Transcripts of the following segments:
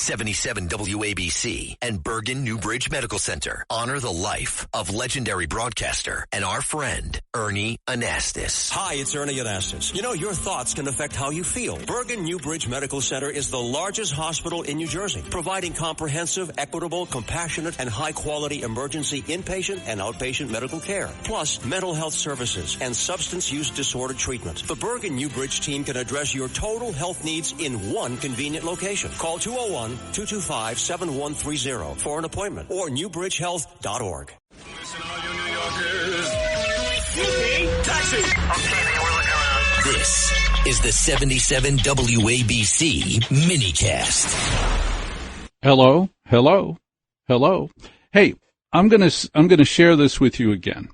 77 WABC and Bergen Newbridge Medical Center honor the life of legendary broadcaster and our friend, Ernie Anastas. Hi, it's Ernie Anastas. You know, your thoughts can affect how you feel. Bergen Newbridge Medical Center is the largest hospital in New Jersey, providing comprehensive, equitable, compassionate, and high-quality emergency inpatient and outpatient medical care, plus mental health services and substance use disorder treatment. The Bergen Newbridge team can address your total health needs in one convenient location. Call 201-225-7130 for an appointment or newbridgehealth.org. Listen, all you New Yorkers. Taxi! Okay, man, we're looking around. This is the 77 WABC minicast. Hello. Hey, I'm gonna share this with you again.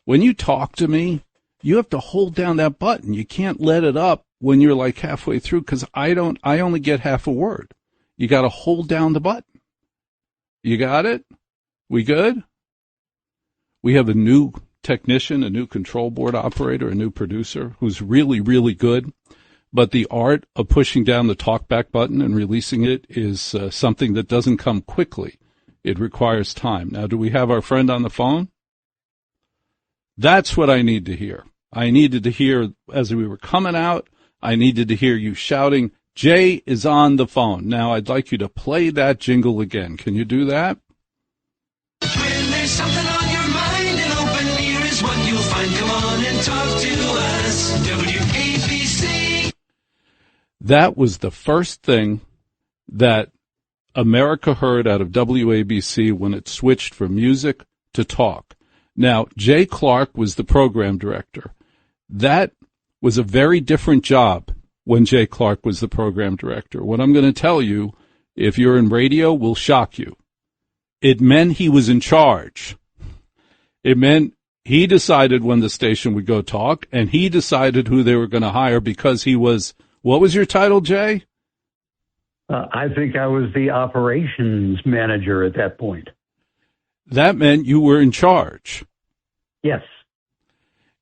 When you talk to me, you have to hold down that button. You can't let it up when you're like halfway through, because I only get half a word. You got to hold down the button. You got it? We good? We have a new technician, a new control board operator, a new producer who's really, really good. But the art of pushing down the talkback button and releasing it is something that doesn't come quickly. It requires time. Now, do we have our friend on the phone? That's what I need to hear. I needed to hear, as we were coming out, I needed to hear you shouting, Jay is on the phone. Now, I'd like you to play that jingle again. Can you do that? When there's something on your mind, an open ear is what you'll find. Come on and talk to us. WABC. That was the first thing that America heard out of WABC when it switched from music to talk. Now, Jay Clark was the program director. That was a very different job when Jay Clark was the program director. What I'm going to tell you, if you're in radio, will shock you. It meant he was in charge. It meant he decided when the station would go talk, and he decided who they were going to hire because he was, what was your title, Jay? I think I was the operations manager at that point. That meant you were in charge. Yes.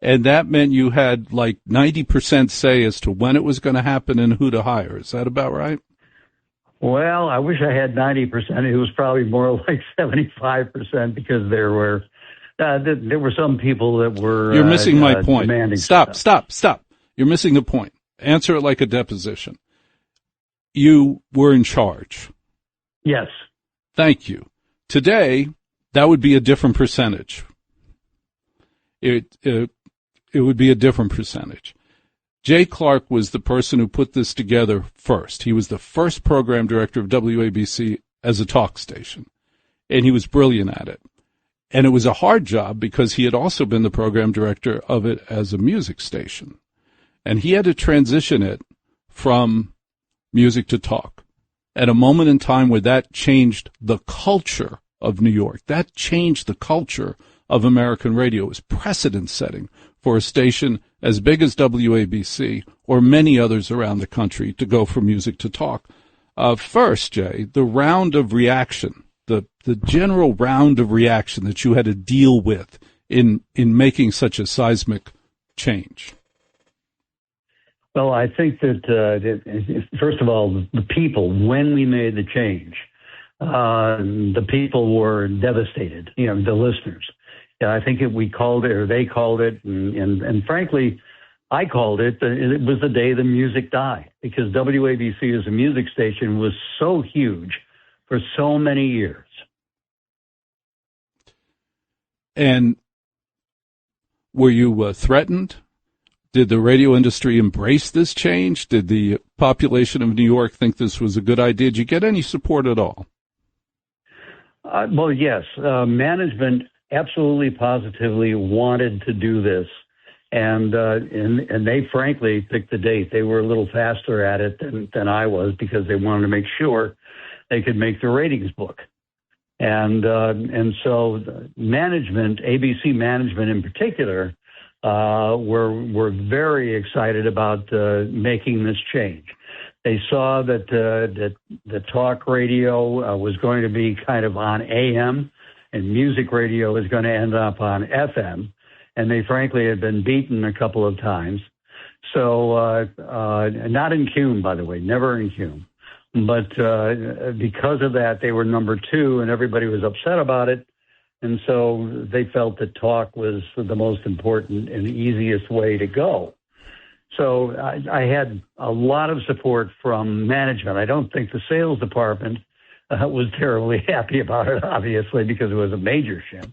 And that meant you had like 90% say as to when it was going to happen and who to hire. Is that about right? Well, I wish I had 90%. It was probably more like 75% because there were some people that were. You're missing my point. Stop. Stuff. You're missing the point. Answer it like a deposition. You were in charge. Yes. Thank you. Today, that would be a different percentage. It would be a different percentage. Jay Clark was the person who put this together first. He was the first program director of WABC as a talk station, and he was brilliant at it. And it was a hard job because he had also been the program director of it as a music station. And he had to transition it from music to talk at a moment in time where that changed the culture of New York. That changed the culture of American radio. It was precedent-setting for a station as big as WABC or many others around the country to go from music to talk. First, Jay, the round of reaction, the general round of reaction that you had to deal with in making such a seismic change. Well, I think that, first of all, the people, when we made the change, the people were devastated, the listeners. I think we called it, or they called it, and frankly, I called it, it was the day the music died, because WABC as a music station was so huge for so many years. And were you threatened? Did the radio industry embrace this change? Did the population of New York think this was a good idea? Did you get any support at all? Well, yes. Management absolutely positively wanted to do this. And they frankly picked the date. They were a little faster at it than I was because they wanted to make sure they could make the ratings book. And so management, ABC management in particular, were very excited about making this change. They saw that the talk radio was going to be kind of on AM, and music radio was going to end up on FM. And they frankly had been beaten a couple of times. So not in Cume, by the way, never in Cume. But because of that, they were number 2, and everybody was upset about it. And so they felt that talk was the most important and easiest way to go. So I had a lot of support from management. I don't think the sales department was terribly happy about it, obviously, because it was a major shift.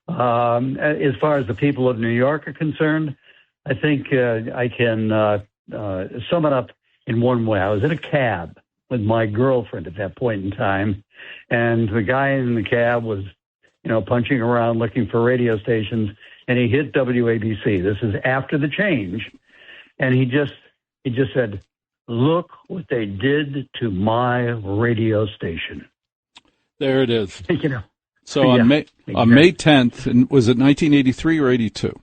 As far as the people of New York are concerned, I think I can sum it up in one way. I was in a cab with my girlfriend at that point in time, and the guy in the cab was, punching around looking for radio stations, and he hit WABC. This is after the change, and he just said, "Look what they did to my radio station." There it is. So Yeah, on May exactly. on May 10th, and was it 1983 or 82?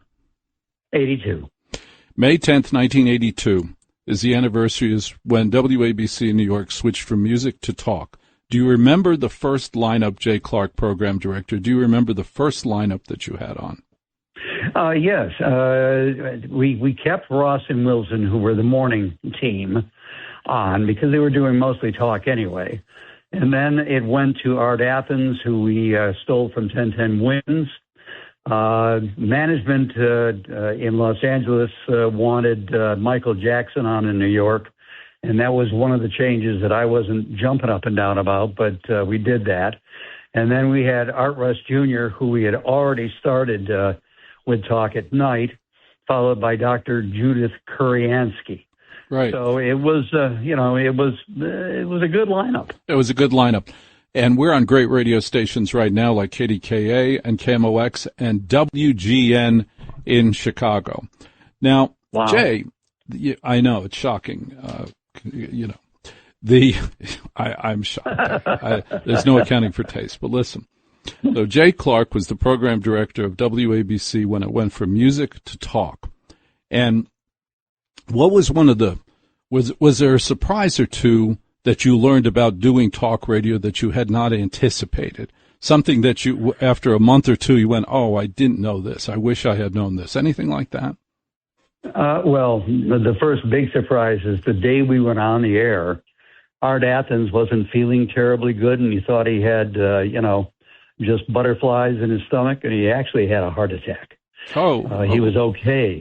82. May 10th, 1982 is the anniversary is when WABC in New York switched from music to talk. Do you remember the first lineup, Jay Clark, program director? Do you remember the first lineup that you had on? Yes. We kept Ross and Wilson, who were the morning team, on because they were doing mostly talk anyway. And then it went to Art Athens, who we stole from 1010 Wins. Management in Los Angeles wanted Michael Jackson on in New York, and that was one of the changes that I wasn't jumping up and down about, but we did that. And then we had Art Russ Jr., who we had already started with Talk at Night, followed by Dr. Judith Kuriansky. Right. So it was, it was a good lineup. It was a good lineup. And we're on great radio stations right now like KDKA and KMOX and WGN in Chicago. Now, Wow. Jay, I know it's shocking. I'm shocked. There's no accounting for taste, but listen. So Jay Clark was the program director of WABC when it went from music to talk. And what was was there a surprise or two that you learned about doing talk radio that you had not anticipated? Something that you, after a month or two, you went, "Oh, I didn't know this. I wish I had known this." Anything like that? Well, the first big surprise is the day we went on the air, Art Athens wasn't feeling terribly good, and he thought he had, just butterflies in his stomach, and he actually had a heart attack. He was okay.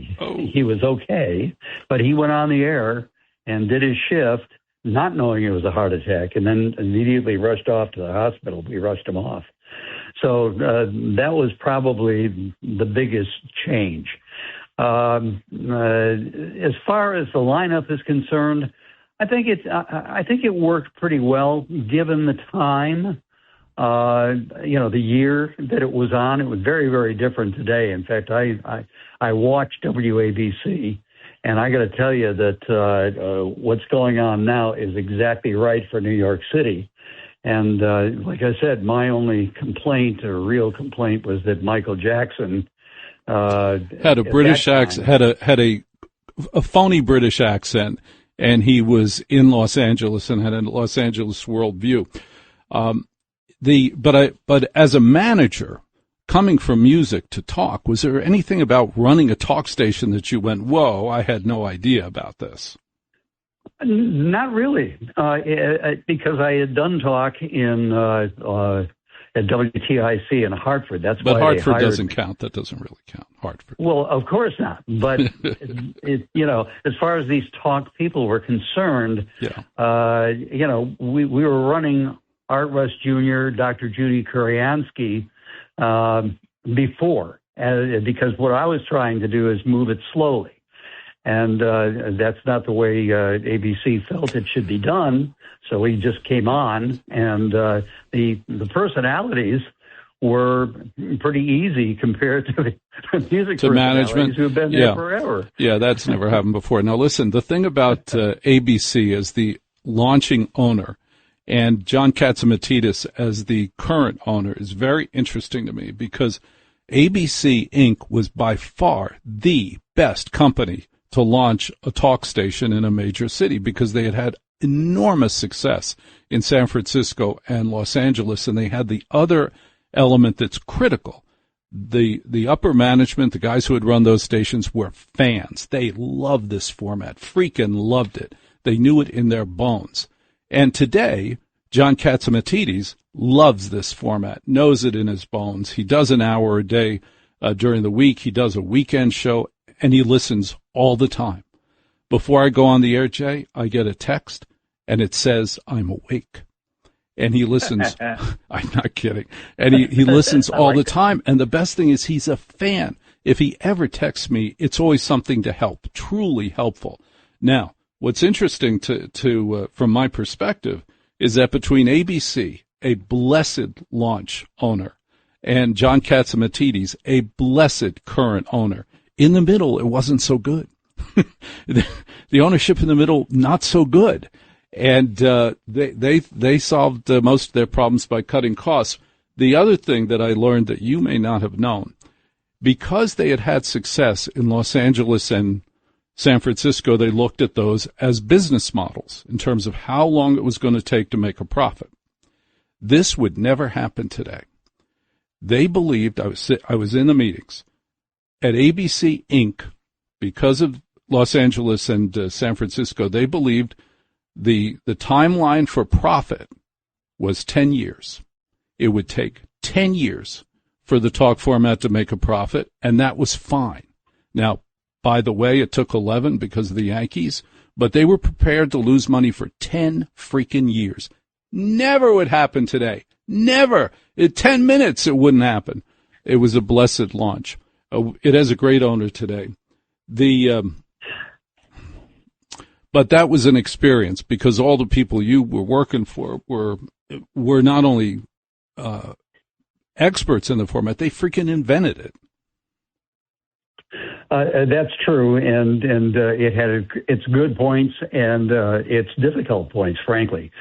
He was okay, but he went on the air and did his shift, not knowing it was a heart attack, and then immediately rushed off to the hospital. We rushed him off. So that was probably the biggest change. As far as the lineup is concerned, I think it worked pretty well given the time. The year that it was on. It was very, very different today. In fact, I watched WABC, and I got to tell you that what's going on now is exactly right for New York City. And like I said, my only complaint, or real complaint, was that Michael Jackson had a British accent, had a phony British accent, and he was in Los Angeles and had a Los Angeles worldview. But as a manager, coming from music to talk, was there anything about running a talk station that you went, "Whoa, I had no idea about this"? Not really, because I had done talk at WTIC in Hartford. That's but why Hartford they hired doesn't me. count. That doesn't really count. Hartford. Well, of course not. But as far as these talk people were concerned, we were running Art Russ Jr., Dr. Judy Kuriansky before, because what I was trying to do is move it slowly. And that's not the way ABC felt it should be done. So we just came on, and the personalities were pretty easy compared to the music to management who have been there forever. Yeah, that's never happened before. Now, listen, the thing about ABC as the launching owner and John Katzimatidis as the current owner is very interesting to me, because ABC Inc. was by far the best company to launch a talk station in a major city, because they had had enormous success in San Francisco and Los Angeles, and they had the other element that's critical. The upper management, the guys who had run those stations, were fans. They loved this format, freaking loved it. They knew it in their bones. And today, John Catsimatidis loves this format, knows it in his bones. He does an hour a day during the week. He does a weekend show, and he listens all the time. Before I go on the air, Jay, I get a text, and it says, I'm awake. And he listens. I'm not kidding. And he listens all the time. And the best thing is he's a fan. If he ever texts me, it's always something to help, truly helpful. Now, what's interesting to from my perspective is that between ABC, a blessed launch owner, and John Catsimatidis, a blessed current owner, in the middle, it wasn't so good. The ownership in the middle, not so good. And they solved most of their problems by cutting costs. The other thing that I learned that you may not have known, because they had had success in Los Angeles and San Francisco, they looked at those as business models in terms of how long it was going to take to make a profit. This would never happen today. They believed, I was in the meetings, at ABC Inc., because of Los Angeles and San Francisco, they believed the timeline for profit was 10 years. It would take 10 years for the talk format to make a profit, and that was fine. Now, by the way, it took 11 because of the Yankees, but they were prepared to lose money for 10 freaking years. Never would happen today. Never. In 10 minutes, it wouldn't happen. It was a blessed launch. It has a great owner today. But that was an experience because all the people you were working for were not only experts in the format, they freaking invented it. That's true, and it had its good points and its difficult points, frankly.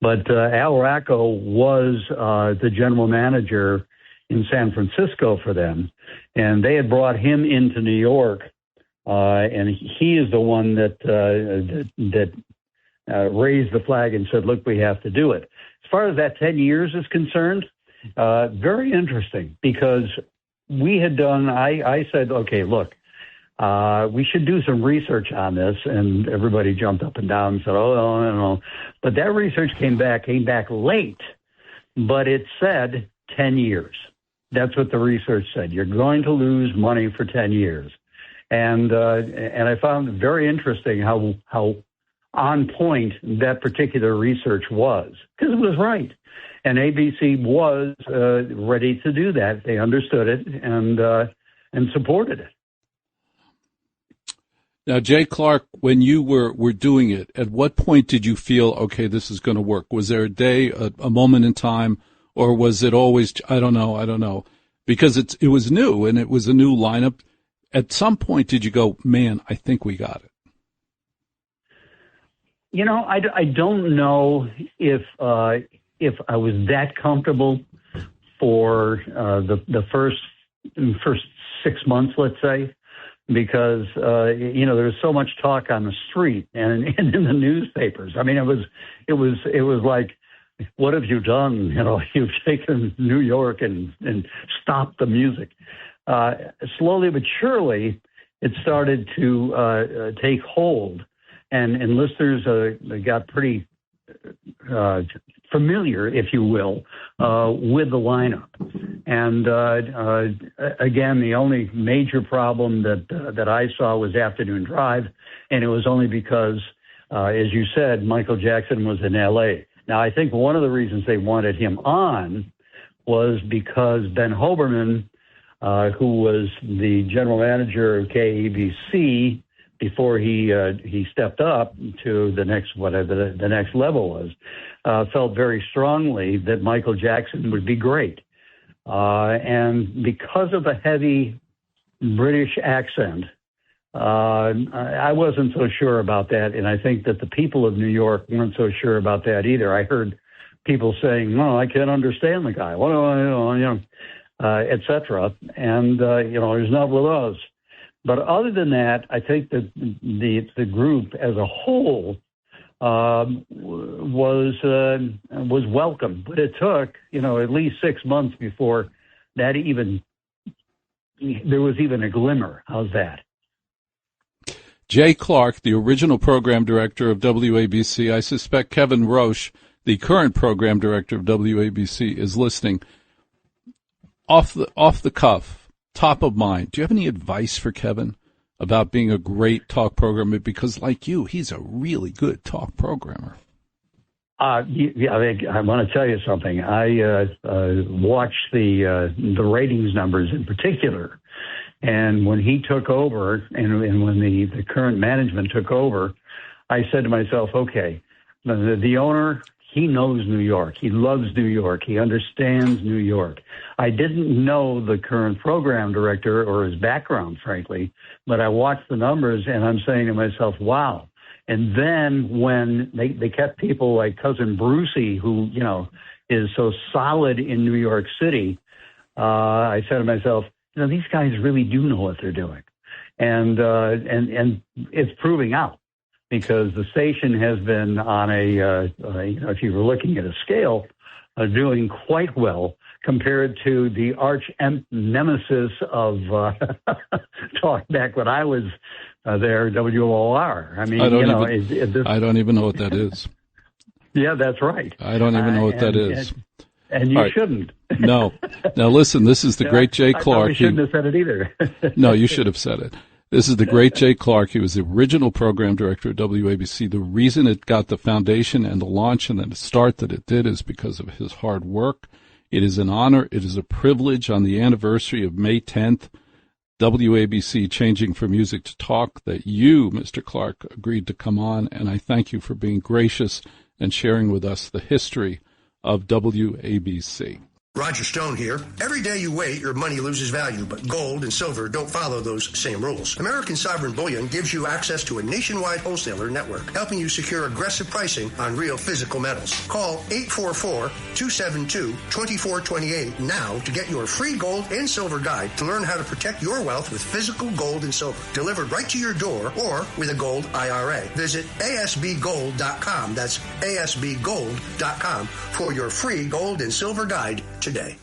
But Al Racco was the general manager in San Francisco for them, and they had brought him into New York, and he is the one that raised the flag and said, "Look, we have to do it." As far as that 10 years is concerned, very interesting because we had done. I said, "Okay, look." We should do some research on this, and everybody jumped up and down and said, "Oh, no." But that research came back late, but it said 10 years. That's what the research said. You're going to lose money for 10 years, and I found it very interesting how on point that particular research was because it was right, and ABC was ready to do that. They understood it and supported it. Now, Jay Clark, when you were doing it, at what point did you feel, okay, this is going to work? Was there a day, a moment in time, or was it always, I don't know, because it was new and it was a new lineup. At some point, did you go, man, I think we got it? You know, I don't know if I was that comfortable for the first 6 months, let's say. Because there was so much talk on the street and in the newspapers. I mean, it was like, what have you done? You've taken New York and stopped the music. Slowly but surely, it started to take hold, and listeners got pretty familiar, if you will, with the lineup. And again, the only major problem that I saw was Afternoon Drive, and it was only because, as you said, Michael Jackson was in L.A. Now, I think one of the reasons they wanted him on was because Ben Hoberman, who was the general manager of KABC before he stepped up to the next whatever the next level was, felt very strongly that Michael Jackson would be great. And because of a heavy British accent, I wasn't so sure about that. And I think that the people of New York weren't so sure about that either. I heard people saying, "No, I can't understand the guy," et cetera. And, he's not with us. But other than that, I think that the group as a whole was welcome, but it took at least 6 months before there was even a glimmer. How's that? Jay Clark, the original program director of WABC. I suspect Kevin Roche, the current program director of WABC, is listening. Off the cuff, top of mind, do you have any advice for Kevin about being a great talk programmer? Because like you, he's a really good talk programmer. I want to tell you something. I watched the ratings numbers in particular, and when he took over, and when the current management took over, I said to myself, okay, the owner, he knows New York. He loves New York. He understands New York. I didn't know the current program director or his background, frankly, but I watched the numbers, and I'm saying to myself, wow. And then when they kept people like Cousin Brucey, who, you know, is so solid in New York City, I said to myself, you know, these guys really do know what they're doing. And it's proving out, because the station has been on if you were looking at a scale, doing quite well compared to the arch nemesis of talk back when I was there, WOR. I mean, I don't even know what that is. Yeah, that's right. I don't even know what that is. And you shouldn't. No. Now listen, this is the great Jay Clark. I shouldn't have said it either. No, you should have said it. This is the great Jay Clark. He was the original program director at WABC. The reason it got the foundation and the launch and the start that it did is because of his hard work. It is an honor. It is a privilege on the anniversary of May 10th, WABC Changing from Music to Talk, that you, Mr. Clark, agreed to come on, and I thank you for being gracious and sharing with us the history of WABC. Roger Stone here. Every day you wait, your money loses value, but gold and silver don't follow those same rules. American Sovereign Bullion gives you access to a nationwide wholesaler network, helping you secure aggressive pricing on real physical metals. Call 844-272-2428 now to get your free gold and silver guide to learn how to protect your wealth with physical gold and silver, delivered right to your door or with a gold IRA. Visit ASBgold.com. That's ASBgold.com for your free gold and silver guide today.